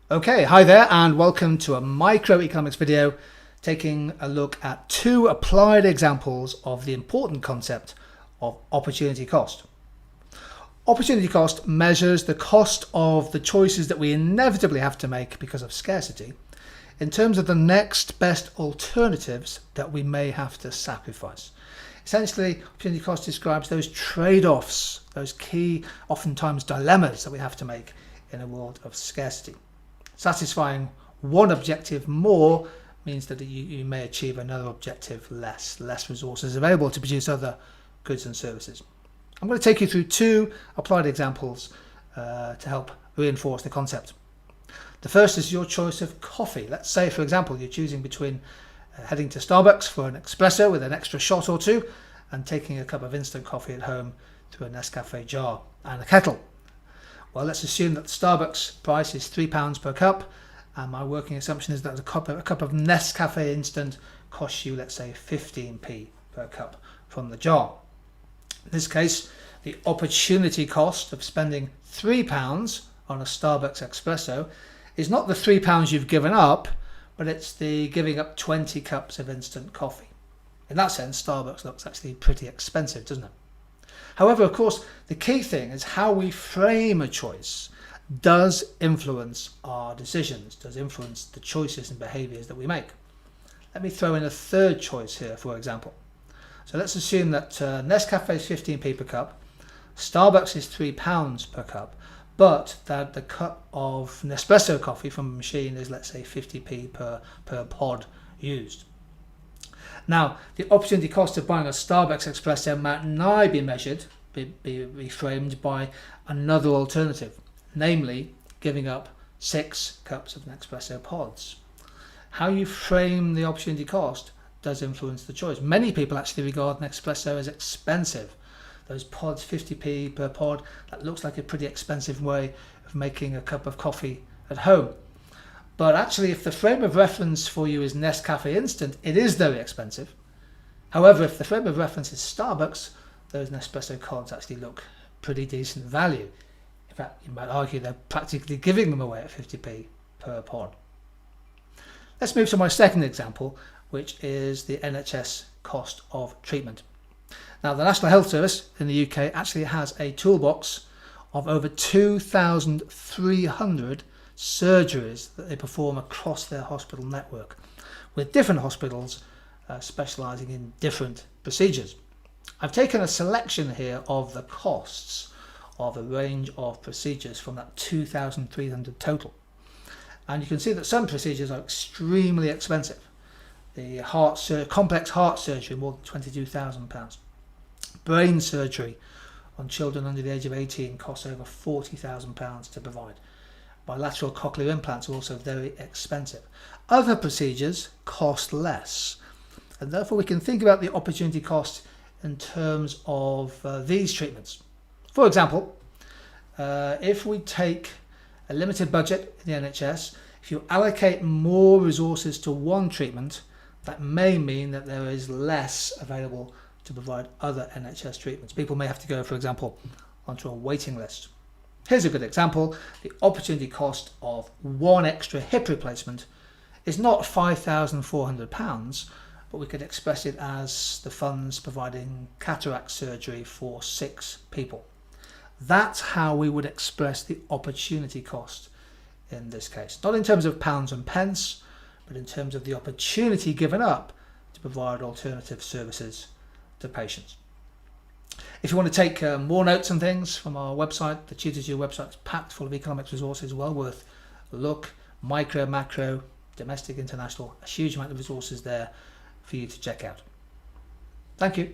Okay, hi there and welcome to a microeconomics video taking a look at two applied examples of the important concept of opportunity cost. Opportunity cost measures the cost of the choices that we inevitably have to make because of scarcity in terms of the next best alternatives that we may have to sacrifice. Essentially, opportunity cost describes those trade-offs, those key, oftentimes dilemmas that we have to make in a world of scarcity. Satisfying one objective more means that you may achieve another objective less resources available to produce other goods and services. I'm going to take you through two applied examples to help reinforce the concept. The first is your choice of coffee. Let's say, for example, you're choosing between heading to Starbucks for an espresso with an extra shot or two and taking a cup of instant coffee at home through a Nescafe jar and a kettle. Well, let's assume that the Starbucks price is £3 per cup, and my working assumption is that a cup of Nescafe Instant costs you, let's say, 15p per cup from the jar. In this case, the opportunity cost of spending £3 on a Starbucks espresso is not the £3 you've given up, but it's the giving up 20 cups of instant coffee. In that sense, Starbucks looks actually pretty expensive, doesn't it? However, of course, the key thing is how we frame a choice does influence our decisions, does influence the choices and behaviours that we make. Let me throw in a third choice here, for example. So let's assume that Nescafe is 15p per cup, Starbucks is £3 per cup, but that the cup of Nespresso coffee from a machine is, let's say, 50p per pod used. Now, the opportunity cost of buying a Starbucks espresso might now be measured, be reframed by another alternative, namely giving up 6 cups of Nespresso pods. How you frame the opportunity cost does influence the choice. Many people actually regard Nespresso as expensive. Those pods, 50p per pod, that looks like a pretty expensive way of making a cup of coffee at home. But actually, if the frame of reference for you is Nescafe Instant, it is very expensive. However, if the frame of reference is Starbucks, those Nespresso pods actually look pretty decent value. In fact, you might argue they're practically giving them away at 50p per pod. Let's move to my second example, which is the NHS cost of treatment. Now, the National Health Service in the UK actually has a toolbox of over 2,300 surgeries that they perform across their hospital network, with different hospitals specialising in different procedures. I've taken a selection here of the costs of a range of procedures from that 2,300 total, and you can see that some procedures are extremely expensive. The complex heart surgery, more than £22,000. Brain surgery on children under the age of 18 costs over £40,000 to provide. Bilateral cochlear implants are also very expensive. Other procedures cost less, and therefore we can think about the opportunity cost in terms of these treatments. For example, if we take a limited budget in the NHS, if you allocate more resources to one treatment, that may mean that there is less available to provide other NHS treatments. People may have to go, for example, onto a waiting list. Here's a good example. The opportunity cost of one extra hip replacement is not £5,400, but we could express it as the funds providing cataract surgery for 6 people. That's how we would express the opportunity cost in this case. Not in terms of pounds and pence, but in terms of the opportunity given up to provide alternative services to patients. If you want to take more notes and things from our website, the Tutors U website is packed full of economics resources, well worth a look. Micro, macro, domestic, international, a huge amount of resources there for you to check out. Thank you.